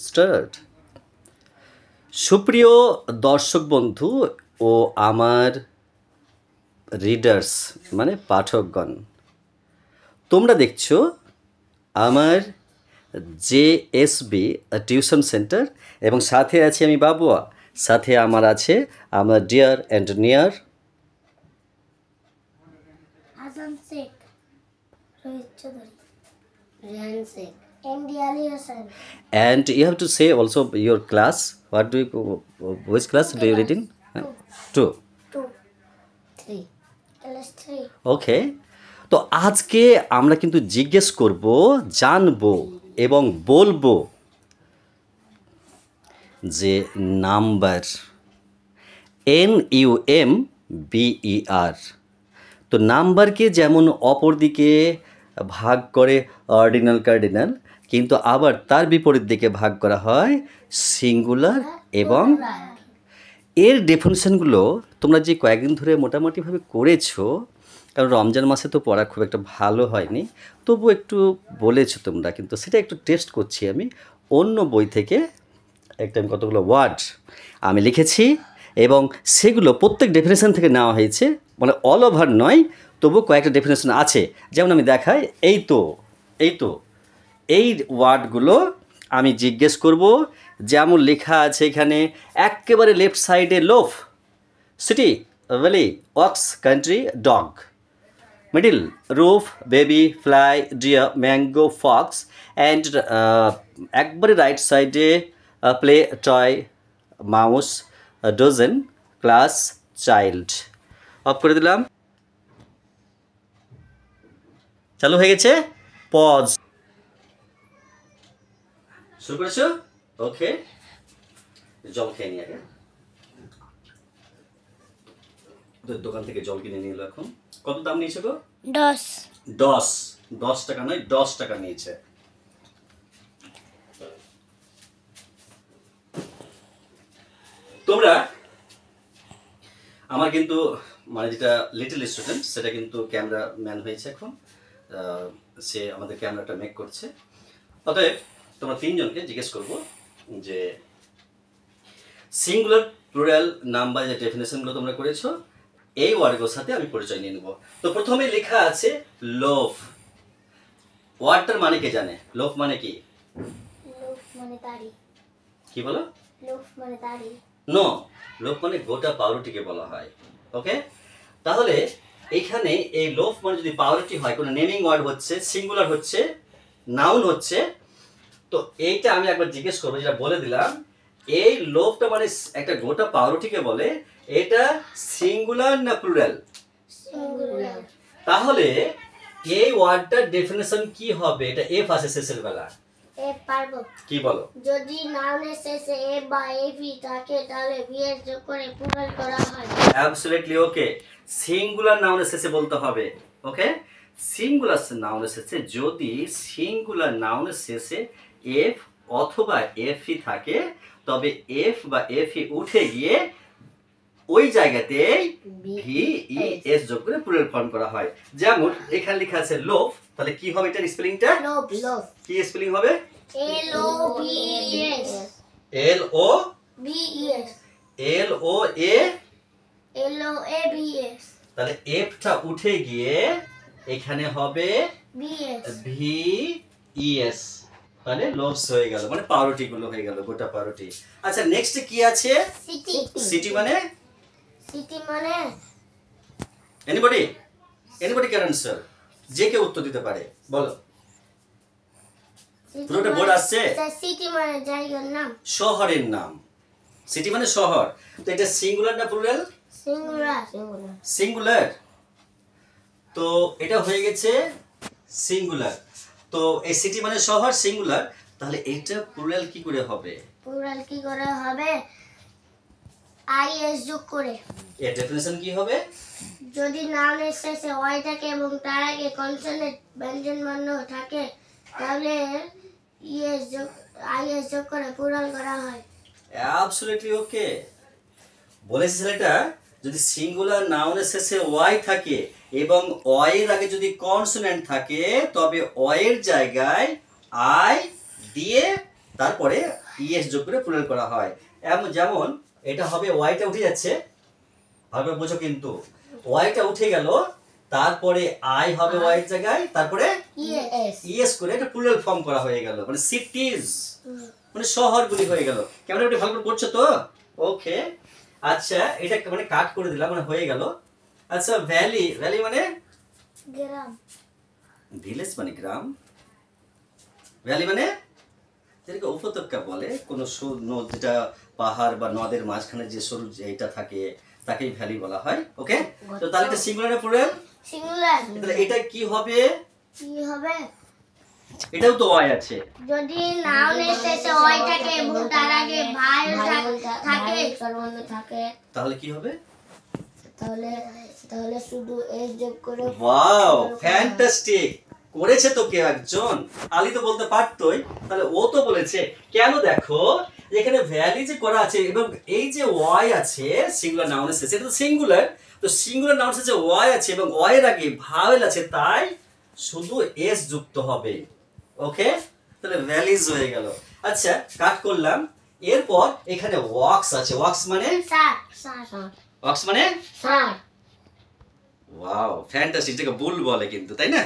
Start. সুপ্রিয় দর্শক বন্ধু ও আমার রিডার্স মানে পাঠকগণ, তোমরা দেখছো আমার জেএসবি টিউশন সেন্টার এবং সাথে আছি আমি বাবুয়া, সাথে আমার আছে আমার dear and near Azam Sheikh, Rohit Chaudhary, Rehan Sheikh, MD Ali Hassan. and you have to say also your class. What do you, which class do you read in? Two. 2, 3, class 3. ওকে, তো আজকে আমরা কিন্তু জিজ্ঞেস করব, জানবো এবং বলবো যে নাম্বার NUMBER। তো নাম্বারকে যেমন অপর দিকে ভাগ করে অর্ডিনাল কার্ডিনাল, কিন্তু আবার তার বিপরীত দিকে ভাগ করা হয় সিঙ্গুলার এবং এর ডেফিনিশনগুলো তোমরা যে কয়েকদিন ধরে মোটামুটিভাবে করেছো, কারণ রমজান মাসে তো পড়া খুব একটা ভালো হয়নি, তবু একটু বলেছো তোমরা, কিন্তু সেটা একটু টেস্ট করছি আমি অন্য বই থেকে। একটা আমি কতগুলো ওয়ার্ড আমি লিখেছি এবং সেগুলো প্রত্যেক ডেফিনেশন থেকে নেওয়া হয়েছে, মানে অল ওভার নয়, তবু কয়েকটা ডেফিনেশন আছে। যেমন আমি দেখাই, এই তো এই ওয়ার্ডগুলো আমি জিজ্ঞেস করব। যেমন লেখা আছে এখানে একেবারে লেফট সাইডে loaf, city, valley, ox, country, dog. Middle roof, baby, fly, deer, mango, fox. And একবারে রাইট সাইডে play, toy, mouse, dozen, class, child. Off করে দিলাম, চালু হয়ে গেছে, পজ। শুরু করেছো? ওকে, জল খেয়ে নিয়ে আগে। ওদের দোকান থেকে জল কিনে নিয়ে এলো। এখন কত দাম নিয়েছে গো? 10 টাকা নয়, 10 টাকা নিয়েছে। তোমরা আমার কিন্তু মানে যেটা লিটল স্টুডেন্ট সেটা কিন্তু ক্যামেরা ম্যান হয়েছে এখন, সে আমাদের ক্যামেরাটা মেক করছে। অতএব তোমরা তিনজনকে জিজ্ঞেস করবো যে সিঙ্গুলার প্লুরাল নাম্বার যে ডেফিনেশনগুলো তোমরা করেছো এই ওয়ার্ডগুলোর সাথে আমি পরিচয় নিয়ে নেব। তো প্রথমে লেখা আছে লোফ। ওয়ার্ডটার মানে কে জানে? লোফ মানে কি? লোফ মানে দাড়ি। কি বলো? লোফ মানে দাড়ি। নো, লোফ মানে গোটা পাউরুটিকে বলা হয়। ওকে, তাহলে এইখানে এই লোফ মানে যদি পাউরুটি হয়, কোনো নেমিং ওয়ার্ড হচ্ছে, সিঙ্গুলার হচ্ছে, নাউন হচ্ছে, তো এইটা আমি একবার জিজ্ঞেস করবো, যেটা বলে দিলাম, এই লোফটা মানে একটা গোটা পাউরুটিকে বলে, এটা সিঙ্গুলার না প্লুরাল? সিঙ্গুলার। তাহলে এই ওয়ার্ডটার ডেফিনেশন কি হবে? এটা এফ আছে শেষের বেলা। এফ পারবো। কি বলো? যদি নাউনের শেষে এফ বা এফি থাকে তাহলে ভিএস যোগ করে প্লুরাল করা হয়। অ্যাবসলিউটলি ওকে। সিঙ্গুলার নাউনের শেষে বলতে হবে। ওকে, সিঙ্গুলার নাউনের শেষে, যদি সিঙ্গুলার নাউনের শেষে এফ অথবা এফই থাকে, তবে এফ বা এফই উঠে গিয়ে ওই জায়গাতেই VES যোগ করে প্লুরাল ফর্ম করা হয়। যেমন এখানে লেখা আছে লোফ, তাহলে কি হবে এটার স্পেলিংটা? লোফ। লোফ কি স্পেলিং হবে? LOVES। LOVES। LOAVES। তাহলে এফটা উঠে গিয়ে এখানে হবে VES, তাহলে লোভস হয়ে গেল, মানে পাউরুটি গুলো হয়ে গেল, গোটা পাউরুটি। আচ্ছা, নেক্সট কি আছে? সিটি। সিটি মানে? সিটি মানে এনিবডি ক্যান আনসার? যে কেউ উত্তর দিতে পারে, বলো। পুরোটা বোর্ড আসছে? সিটি মানে জায়গার নাম, শহরের নাম। সিটি মানে শহর। তো এটা সিঙ্গুলার না প্লুরাল? সিঙ্গুলার। সিঙ্গুলার। তো এটা হয়ে গেছে সিঙ্গুলার। তো এই সিটি মানে শহর, সিঙ্গুলার, তাহলে এটা প্লুরাল কি করে হবে? প্লুরাল কি করে হবে? আইএস যোগ করে। এর ডেফিনিশন কি হবে? যদি নাউনের শেষে ওয়াই থাকে এবং তার আগে কনসোনেন্ট ব্যঞ্জন বর্ণ থাকে তাহলে আইএস যোগ করে প্লুরাল করা হয়। অ্যাবসলিউটলি ওকে। বলেছে ছেলেটা, যদি সিঙ্গুলার নাউনের শেষে ওয়াই থাকে এবং ওয়াই এর আগে যদি কনসোনেন্ট থাকে, তবে ওয়াই এর জায়গায় আই দিয়ে তারপরে ইএস যোগ করে প্লুরাল করা হয়। যেমন এটা হবে ওয়াইটা উঠে যাচ্ছে, ভালো করে বোঝো কিন্তু, ওয়াইটা উঠে গেল, তারপরে আই হবে ওয়াইয়ের জায়গায়, তারপরে ইএস করে এটা প্লুরাল ফর্ম করা হয়ে গেল, মানে সিটিজ, মানে শহরগুলি হয়ে গেল। কেমন আপনি ভালো করে করছো তো? ওকে, আচ্ছা এটা মানে কাট করে দিলাম, মানে হয়ে গেল। আচ্ছা ভ্যালি, ভ্যালি মানে গ্রাম, ভিলেজ মানে গ্রাম, ভ্যালি মানে যেটাকে উপত্যকা বলে, কোনো যেটা পাহাড় বা নদের মাঝখানে যে সরু এইটা থাকে তাকেই ভ্যালি বলা হয়। ওকে, তো তাহলে এটা সিঙ্গুলার না প্লুরাল? সিঙ্গুলার। তাহলে এটা কি হবে? কি হবে? এটাও তো ওয়াই আছে। যদি নাউনের শেষে ওয়াই থাকে এবং তার আগে ভাই থাকে থাকে, তাহলে কি হবে? তাহলে তাহলে শুধু এস যোগ করে। ওয়াও, ফ্যান্টাস্টিক করেছে তো কেউ একজন। আলী তো বলতে পারতোই, তাহলে ও তো বলেছে। কেন দেখো এখানে ভ্যালি যে করা আছে এবং এই যে ওয়াই আছে সিঙ্গুলার নাউনের শেষে, এটা তো সিঙ্গুলার, তো সিঙ্গুলার নাউনের শেষে ওয়াই আছে এবং ওয়াই এর আগে ভাওয়েল আছে, তাই শুধু এস যুক্ত হবে। ওকে, তাহলে ভ্যালিজ হয়ে গেল। আচ্ছা কাট করলাম। এরপর এখানে ওয়াক্স আছে, ওয়াক্স মানে স্যার, স্যার, ওয়াক্স মানে স্যার। ওয়াও ফ্যান্টাস্টিক, এটাকে বুল বলে কিন্তু, তাই না?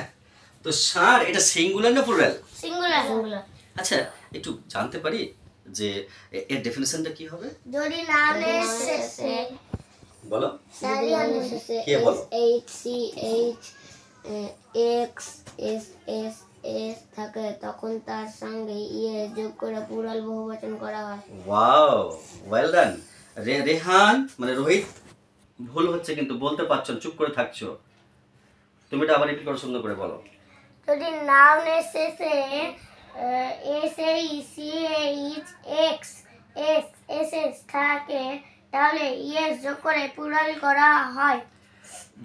তো ষাঁড় এটা সিঙ্গুলার না প্লুরাল? Singular, singular. আচ্ছা একটু জানতে পারি যে এর ডেফিনিশনটা কি হবে? যদি নাউনের শেষে বলো, নাউনের শেষে কে বলো? H C H X S S S থাকে, তখন তার সঙ্গে ইয়ে যোগ করে প্লুরাল বহুবচন করা হয়। Wow well done. রেহান মানে রোহিত ভুল হচ্ছে কিন্তু, বলতে পারছো না, চুপ করে থাকছো। তুমি এটা আবার একটু করে সুন্দর করে বলো। যদি নাউনের শেষে S H C H X S S S থাকে, তাহলে ইএস যোগ করে প্লুরাল করা হয়।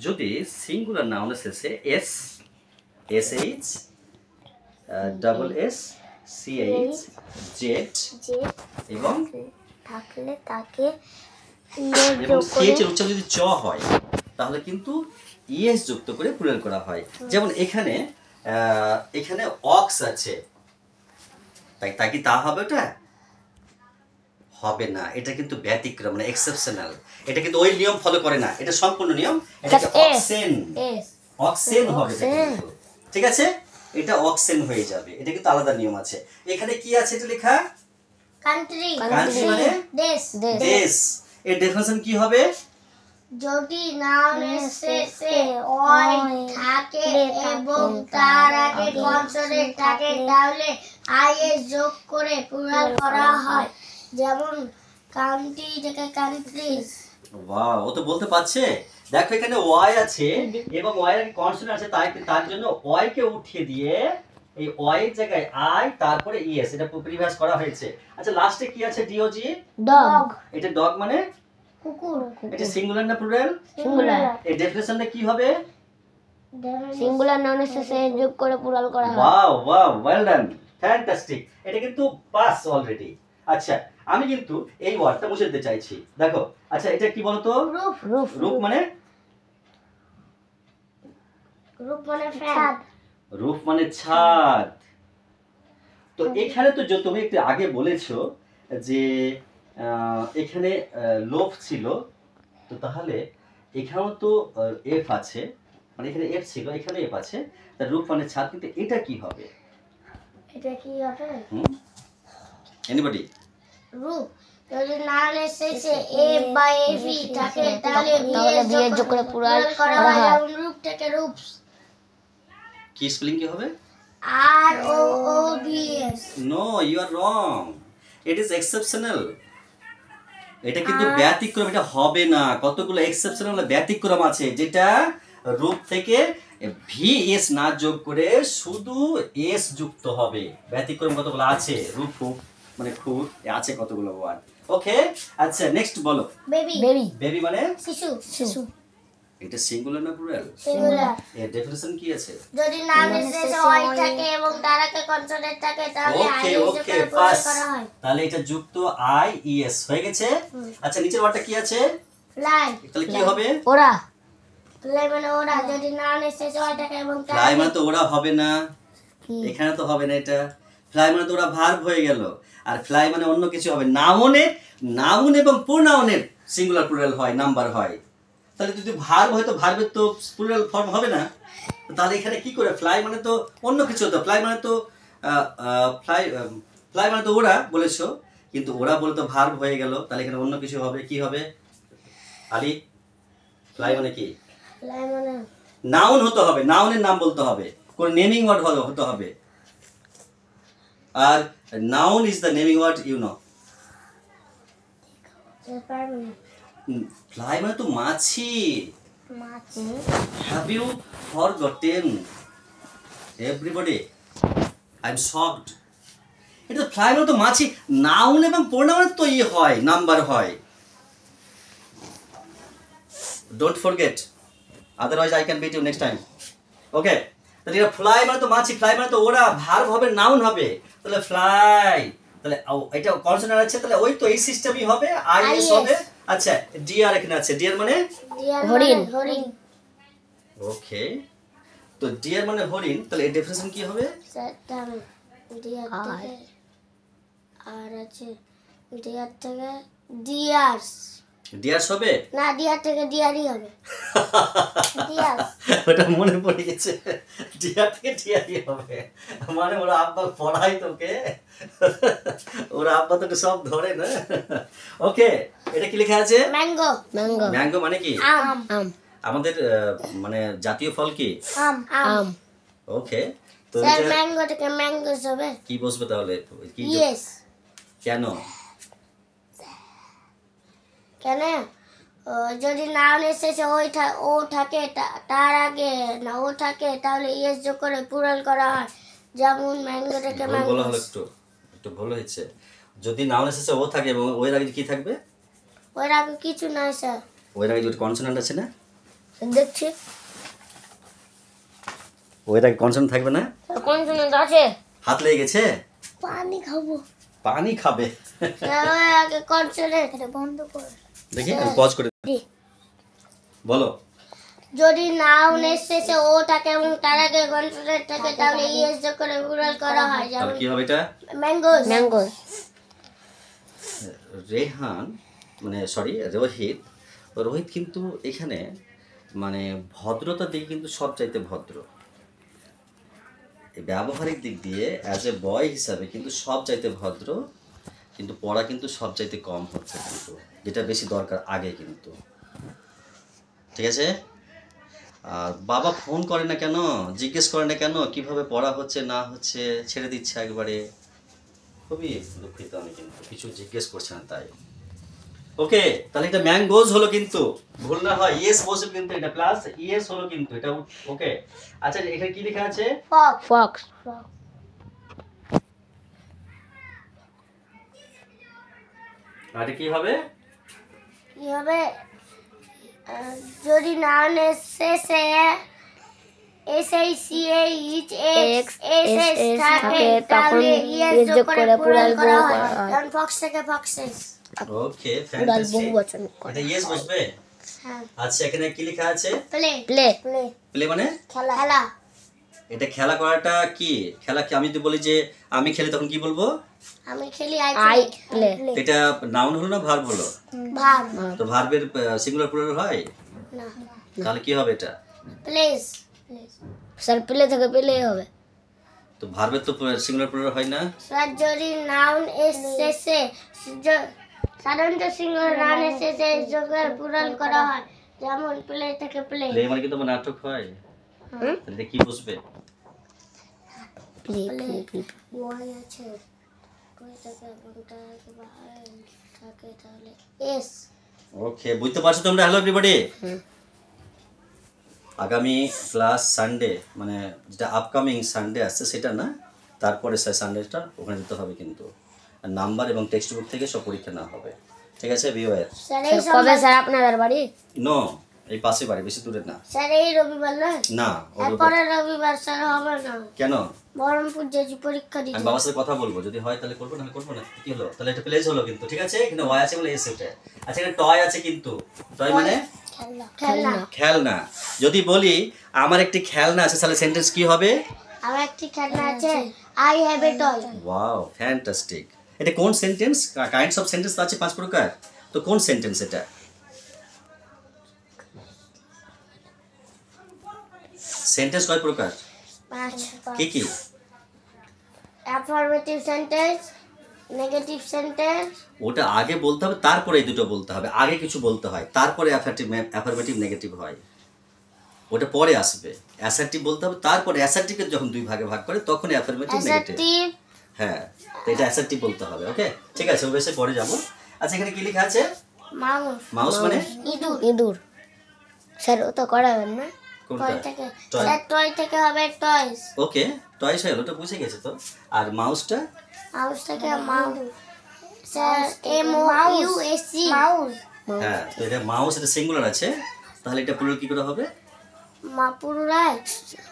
যদি সিঙ্গুলার নাউনের শেষে S S H double S C H Z যে এবং থাকলে তাকে এবং সিএইচ এর উচ্চারণ যদি চ হয় তাহলে কিন্তু ইএস যুক্ত করে প্লুরাল করা হয়। যেমন এখানে এখানে অক্স আছে, তাই কি তা হবে? ওটা হবে না, এটা কিন্তু ব্যতিক্রম, মানে এক্সেপশনাল। এটা কিন্তু ওই নিয়ম ফলো করে না, এটা সম্পূর্ণ নিয়ম। এটা অক্সেন, অক্সেন হবে এটা কিন্তু। ঠিক আছে, এটা অক্সেন হয়ে যাবে, এটা কিন্তু আলাদা নিয়ম আছে। এখানে কি আছে এটা লেখা? কান্ট্রি, কান্ট্রি মানে দেশ, দেশ। এর ডেফিনিশন কি হবে? যদি নাউনের শেষে ওয়াই থাকে এবং তার আগে কনসোনেন্ট থাকে, তাহলে আইএস যোগ করে প্লুরাল করা হয়। যেমন কান্ট্রি থেকে কান্ট্রিজ। ওয়াও, ও তো বলতে পারছে। দেখো এখানে ওয়াই আছে এবং ওয়াই এর কনসোনেন্ট আছে, তাই তার জন্য ওয়াই কে উঠিয়ে দিয়ে এই ওয়াই এর জায়গায় আই তারপরে ইএস, এটা প্রিভিয়াস করা হয়েছে। আচ্ছা লাস্টে কি আছে? DOG, dog. এটা ডগ মানে কুকুর। এটা সিঙ্গুলার না প্লুরাল? সিঙ্গুলার। এই ডেফিনিশনটা কি হবে? সিঙ্গুলার নাউনের শেষে যোগ করে প্লুরাল করা হয়। Wow wow well done, fantastic. এটা কিন্তু পাস অলরেডি। আচ্ছা আমি কিন্তু এই ওয়ার্ডটা মুছে দিতে চাইছি। দেখো আচ্ছা এটা কি বলতো? রূপ, রূপ, রূপ মানে রূপ মানে ছাদ। রূপ মানে ছাদ। তো এখানে তো তুমি একটু আগে বলেছো যে এখানে লোভ ছিল, তো তাহলে এখানেও তো এফ আছে, মানে এখানে এফ ছিল, এখানে এফ আছে, তার রূপ মানে ছাদ। কিন্তু এটা কি হবে? এটা কি হবে? এনিবডি? রূপ যদি নাউনের শেষে এ বা এভি থাকে, তাহলে বিএস যোগ করে প্লুরাল করা হয়। যেমন রূপ থেকে রূপস। কি স্পেলিং কি হবে? R O O B S. No, you are wrong. It is exceptional. এটা কিন্তু ব্যতিক্রম, এটা হবে না। কতগুলো এক্সেপশনাল ব্যতিক্রম আছে, যেটা রূপ থেকে ভিএস না যোগ করে শুধু এস যুক্ত হবে। ব্যতিক্রম কতগুলো আছে, রূপ মানে খুব আছে কতগুলো ওয়ার্ড। ওকে আচ্ছা নেক্সট বলো। বেবি, বেবি, বেবি মানে শিশু, শিশু। এটা সিঙ্গুলার না প্লুরাল? সিঙ্গুলার। এর ডেফিনিশন কি আছে? যদি নাউনের শেষে ওয়াই থাকে এবং তার আগে কনসোনেন্ট থাকে, তাহলে আই যোগ করে প্লুরাল করা হয়। তাহলে এটা যুক্ত আই ইএস হয়ে গেছে। আচ্ছা নিচের ওয়ার্ডটা কি আছে? ফ্লাই। তাহলে কি হবে? ওরা। ফ্লাই মানে ওরা। যদি নাউনের শেষে ওয়াই থাকে এবং তার ফ্লাই মানে তো ওরা হবে না, এখানে তো হবে না। এটা ফ্লাই মানে তো ওরা ভার্ব হয়ে গেল। আর ফ্লাই মানে অন্য কিছু হবে। নাউন এবং প্রোনাউনের সিঙ্গুলার প্লুরাল হয়, নাম্বার হয়। তাহলে যদি ভার্ব হয় তো ভার্বের তো প্লুরাল ফর্ম হবে না। তাহলে এখানে কি করে, ফ্লাই মানে তো অন্য কিছু হতো। ফ্লাই মানে তো ফ্লাই মানে তো ওরা বলেছো, কিন্তু ওরা বলে তো ভার্ব হয়ে গেল। তাহলে এখানে অন্য কিছু হবে, কি হবে আলি? ফ্লাই মানে কি? ফ্লাই মানে নাউন হতে হবে, নাউনের নাম বলতে হবে, কোন নেমিং ওয়ার্ড হতে হবে। আর noun is the naming word, you know. Fly মানে তো মাছি। Have you forgotten everybody? I am shocked. এটা ফ্লাই মানে তো মাছি। নাউন এবং প্রোনাউনের তো হয়, নাম্বার হয়। Don't forget, otherwise I can beat you next time. Okay, তাহলে এটা ফ্লাই মানে তো মাছি, ফ্লাই মানে তো ওরা, ভার্ব হবে, নাউন হবে। তাহলে ফ্লাই, তাহলে এটা কনসোনেন্ট আছে, তাহলে ওই তো এই সিস্টেমই হবে, আইএস হবে। আচ্ছা, ডিআর এখানে আছে, ডিআর মানে হরিণ। ওকে, তো ডিআর মানে হরিণ, তাহলে এর ডেফিনিশন কি হবে? ডিয়ার থেকে আর আছে, ডিয়ার থেকে ডিয়ার্স। ডিয়ার্স হবে না, ডিয়ার থেকে ডিয়ারই হবে। ডিয়ার্স, ওটা মনে পড়ে গেছে, ডিয়ার থেকে ডিয়ারই হবে। মানে ওরা আব্বা পড়াই তোকে, ওরা আব্বা তোকে সব ধরে না। ওকে, এটা কি লেখা আছে? ম্যাঙ্গো। ম্যাঙ্গো মানে কি? আম। আমাদের মানে জাতীয় ফল কি? আম। ওকে, তো স্যার ম্যাঙ্গো থেকে ম্যাঙ্গোস হবে। কি বসবে তাহলে? কি ইয়েস। কেন? কেন? যদি নাউনের শেষে ও থাকে, তার আগে না ও থাকে, তাহলে ইয়েস যোগ করে প্লুরাল করা হয়। যেমন ম্যাঙ্গো থেকে বলা হলো, ম্যাঙ্গোস। একটু ভুল হয়েছে। যদি নাউনের শেষে ও থাকে এবং ওর আগে কি থাকবে? ওর আগে কিছু নাই স্যার। ওর আগে যদি কনসোনেন্ট আছে না, দেখছি ওর আগে কনসোনেন্ট থাকবে না? কনসোনেন্ট আছে। হাত লেগে গেছে? পানি খাবো। পানি খাবে? স্যার ওর আগে কনসোনেন্ট। এটা বন্ধ কর। দেখি আমি পজ করে বলো। যদি নাউনের শেষে ও থাকে এবং তার আগে কনসোনেন্ট থাকে, তাহলে ইয়েস যোগ করে প্লুরাল করা হয়। তাহলে যেমন কি হবে এটা? ম্যাঙ্গোস। রেহান মানে সরি রোহিত কিন্তু এখানে মানে ভদ্রতার দিকে কিন্তু সব চাইতে ভদ্র। এই ব্যবহারিক দিক দিয়ে অ্যাজ এ বয় হিসাবে কিন্তু সব চাইতে ভদ্র, কিন্তু পড়া কিন্তু সব চাইতে কম হচ্ছে কিন্তু, যেটা বেশি দরকার আগে কিন্তু। ঠিক আছে? আর বাবা ফোন করে না কেন, জিজ্ঞেস করে না কেন কিভাবে পড়া হচ্ছে না হচ্ছে, ছেড়ে দিচ্ছে একবারে। খুবই দুঃখিত আমি, কিন্তু কিছু জিজ্ঞেস করছে না তাই। ওকে, তাহলে এটা ম্যাঙ্গোজ হলো, কিন্তু ভুল না হয় ইয়েস বসে, কিন্তু এটা প্লাস ইয়েস হলো কিন্তু এটা। ওকে, আচ্ছা এখানে কি লেখা আছে? ফক্স। আর কি হবে? কি হবে? যদি নাউনের শেষে SACH থাকে, তাহলে ইয়েস যোগ করে প্লুরাল করা হয়। যেমন ফক্স থেকে ফক্সেস। ওকে, ফ্যান্টাস্টিক। এটা ইয়েস বসবে। হ্যাঁ। আচ্ছা এখানে কি লেখা আছে? প্লে মানে খেলা। এটা খেলা করাটা কি? খেলা কি আমি যদি বলি যে আমি খেলি, তখন কি বলবো? আমি খেলি, আই প্লে। এটা নাউন হলো না ভার্ব হলো? ভার্ব। তো ভার্বের সিঙ্গুলার প্লুরাল হয় না। তাহলে কি হবে এটা? প্লেস। স্যার প্লে থেকে প্লে হবে। তো ভার্বের তো সিঙ্গুলার প্লুরাল হয় না স্যার। যদি নাউন শেষে, সাধারণত সিঙ্গুলার নাউনের শেষে যোগ করে প্লুরাল করা হয়। যেমন প্লে থেকে প্লে। প্লে মানে কিন্তু নাটক হয়। তাহলে কি বসবে? প্লে ওয়াই আছে, কই থেকে কোনটা থাকে, তাহলে এস। ওকে, বুঝতে পারছো তোমরা? Hello everybody. আগামী ক্লাস সানডে মানে যেটা আপকামিং সানডে আসছে সেটা না, তারপরে সানডেটা ওখানে যেতে হবে কিন্তু। আর নাম্বার এবং টেক্সট বুক থেকে সব পরীক্ষা না হবে। ঠিক আছে ভিউয়ার? কবে স্যার আপনাদের বাড়ি? নো, এই পাশে বাড়ি, বেশি দূরে না। স্যার এই রবিবার না? না, এরপরে রবিবার স্যার হবে না। কেন? বহরমপুর যে পরীক্ষা দিতে। আমি বাবার সাথে কথা বলবো, যদি হয় তাহলে করবো, না করবো না। কি হলো? তাহলে এটা প্লেস হলো কিন্তু। ঠিক আছে, এখানে ওয়াই আছে বলে এস এটা। আচ্ছা এখানে টয় আছে কিন্তু। টয় মানে খেলনা। যদি বলি আমার একটি খেলনা আছে, তাহলে সেন্টেন্স কি হবে? আমার একটি খেলনা আছে, I have a toy. Wow, fantastic. এটা কোন সেন্টেন্স? কাইন্ডস অফ সেন্টেন্স আছে 5 প্রকার, তো কোন সেন্টেন্স এটা? সেন্টেন্স কয় প্রকার? 5 কি কি? Affirmative sentence, negative sentence. ওটা আগে বলতে হবে, তারপরে এই দুটো বলতে হবে। আগে কিছু বলতে হয়, তারপরে অ্যাফার্মেটিভ নেগেটিভ হয়, ওটা পরে আসবে। অ্যাসার্টিভ বলতে হবে, তারপরে অ্যাসার্টিভকে যখন 2 ভাগে ভাগ করে তখন অ্যাফার্মেটিভ নেগেটিভ। অ্যাসার্টিভ, হ্যাঁ, তো এটা অ্যাসার্টিভ বলতে হবে। ওকে, ঠিক আছে, ওই বেশি পরে যাবো। আচ্ছা, এখানে কি লেখা আছে? মাউস। মাউস মানে ইঁদুর। ইঁদুর। স্যার ও তো করাবেন না? কোনটা? টয় থেকে, টয়। স্যার টয় থেকে হবে টয়স। ওকে, টয়েস হয়ে গেল, ওটা বুঝে গেছে তো। আর মাউসটা? মাউস থেকে mouse, sir M O U S C, mouse. হ্যাঁ, তো এটা মাউস, এটা সিঙ্গুলার আছে, তাহলে এটা প্লুরাল কি করে হবে? প্লুরাল,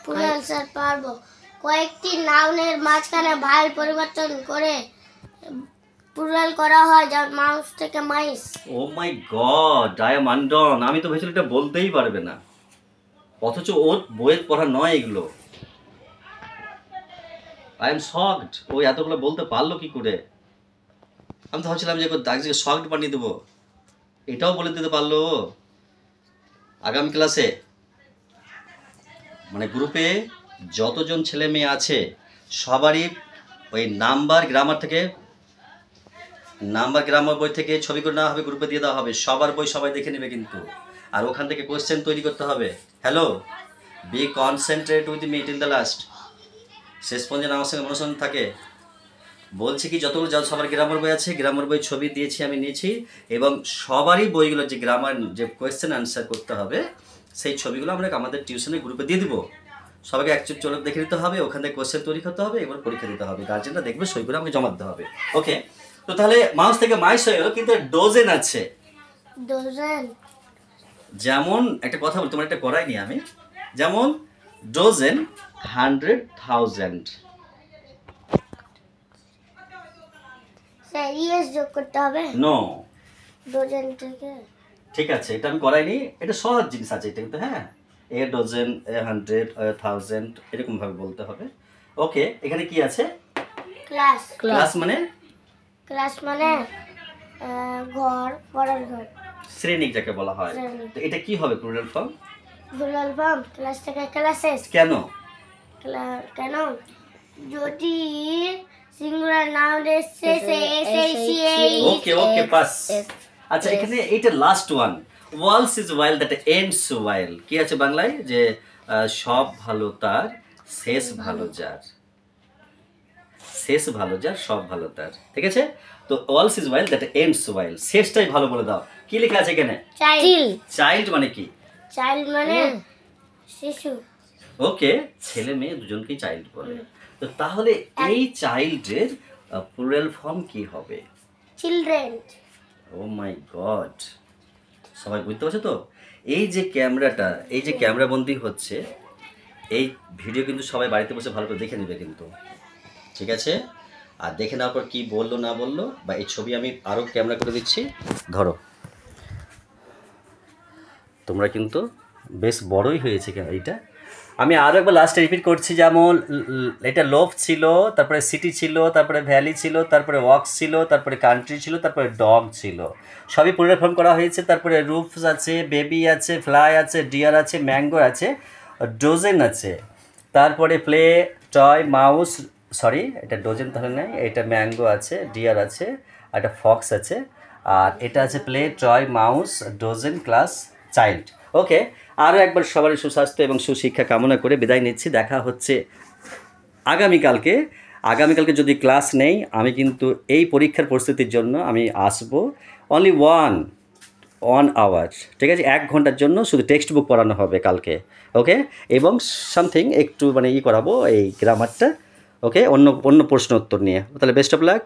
প্লুরাল স্যার পারবো। কয়েকটি নাউনের মাঝখানে ভাল পরিবর্তন করে প্লুরাল করা হয়, যেমন মাউস থেকে মাইস। ও মাই গড, ডায়ামান্ডন, আমি তো ভেবেছিলাম এটা বলতেই পারবে না, অথচ ওর বইয়ের পড়া নয় এগুলো। আই এম শকড, ও এতগুলো বলতে পারলো কি করে? আমি তো ভাবছিলাম যে দাগজিকে শকড বানিয়ে দেবো, এটাও বলে দিতে পারলো ও। আগামী ক্লাসে মানে গ্রুপে যতজন ছেলে মেয়ে আছে সবারই ওই নাম্বার গ্রামার বই থেকে ছবি করে নেওয়া হবে, গ্রুপে দিয়ে দেওয়া হবে। সবার বই সবাই দেখে নেবে কিন্তু, আর ওখান থেকে কোয়েশ্চেন তৈরি করতে হবে। Hello, be concentrate with me till the last. শেষ পর্যন্ত আমার সঙ্গে মনোসংযোগ থাকে। বলছি কি, যতগুলো সবার গ্রামার বই আছে, গ্রামার বই ছবি দিয়েছি, আমি নিয়েছি, এবং সবারই বইগুলো যে গ্রামার যে কোয়েশ্চেন আনসার করতে হবে সেই ছবিগুলো আমরা আমাদের টিউশনের গ্রুপে দিয়ে দিব। সবাইকে একচুট চলে দেখে নিতে হবে, ওখান থেকে কোয়েশ্চেন তৈরি করতে হবে, এবার পরীক্ষা দিতে হবে। গার্জেনরা দেখবে, সই করে আমাকে জমা দিতে হবে। ওকে, তো তাহলে মাউস থেকে মাইস হয়ে গেল, কিন্তু ডোজেন আছে। ডজন, যেমন একটা কথা বলি, তোমার একটা করাইনি আমি, যেমন ডোজেন 100,000। স্যার ইএস যোগ করতে হবে নো, ডজন থেকে। ঠিক আছে, এটা আমি করাইনি, এটা সহজ জিনিস আছে এটা কিন্তু। হ্যাঁ, এ ডজন, 100, 1000 এরকম ভাবে বলতে হবে। ওকে, এখানে কি আছে? ক্লাস। ক্লাস মানে? ক্লাস মানে ঘর, পড়ার ঘর, শ্রেণী যাকে বলা হয়। শ্রেণী। তো এটা কি হবে plural form? Plural form class থেকে ক্লাসেস। কেন? কেন? যদি সিঙ্গুলার নাউনের শেষে S H C H. Okay okay, pass. আচ্ছা, এখানে এইটা last one, walls is while that ends while. কি আছে বাংলায়? যে সব ভালো তার, শেষ ভালো যার। শেষ ভালো যার, সব ভালো তার। ঠিক আছে, তো walls is while that ends while, শেষটাই ভালো বলে দাও। কি লেখা আছে এখানে? চাইল্ড। চাইল্ড মানে কি? চাইল্ড মানে শিশু। ওকে, ছেলে মেয়ে দুজনকেই চাইল্ড বলে। তো তাহলে এই চাইল্ডের প্লুরাল ফর্ম কি হবে? চিলড্রেন। ও মাই গড, সবাই বুঝতে পারছো তো? এই যে ক্যামেরাটা, এই যে ক্যামেরা বন্দি হচ্ছে, এই ভিডিও কিন্তু সবাই বাড়িতে বসে ভালো করে দেখে নেবে কিন্তু, ঠিক আছে? আর দেখে নেওয়ার পর কী বললো না বললো, বা এই ছবি আমি আরও ক্যামেরা করে দিচ্ছি, ধরো। তোমরা কিন্তু বেশ বড়ই হয়েছে এইটা। আমি আরও একবার লাস্টে রিপিট করছি, যেমন এটা লোভ ছিল, তারপরে সিটি ছিল, তারপরে ভ্যালি ছিল, তারপরে ওয়াক্স ছিল, তারপরে কান্ট্রি ছিল, তারপরে ডগ ছিল। সবই প্লুরাল ফর্ম করা হয়েছে। তারপরে রুফস আছে, বেবি আছে, ফ্লাই আছে, ডিয়ার আছে, ম্যাঙ্গো আছে, ডোজেন আছে, তারপরে প্লে, টয়, মাউস, সরি এটা ডোজেন তাহলে নেই, এটা ম্যাঙ্গো আছে, ডিয়ার আছে, আর একটা ফক্স আছে, আর এটা আছে play, toy, mouse, dozen, class, child. Okay, আরও একবার সবারই সুস্বাস্থ্য এবং সুশিক্ষা কামনা করে বিদায় নিচ্ছি। দেখা হচ্ছে আগামীকালকে। যদি ক্লাস নেই, আমি কিন্তু এই পরীক্ষার প্রস্তুতির জন্য আমি আসবো অনলি 1 আওয়ার, ঠিক আছে? 1 ঘন্টার জন্য শুধু টেক্সট বুক পড়ানো হবে কালকে। ওকে, এবং সামথিং একটু মানে করাবো এই গ্রামারটা। ওকে, অন্য প্রশ্ন উত্তর নিয়ে। তাহলে বেস্ট অফ লাক।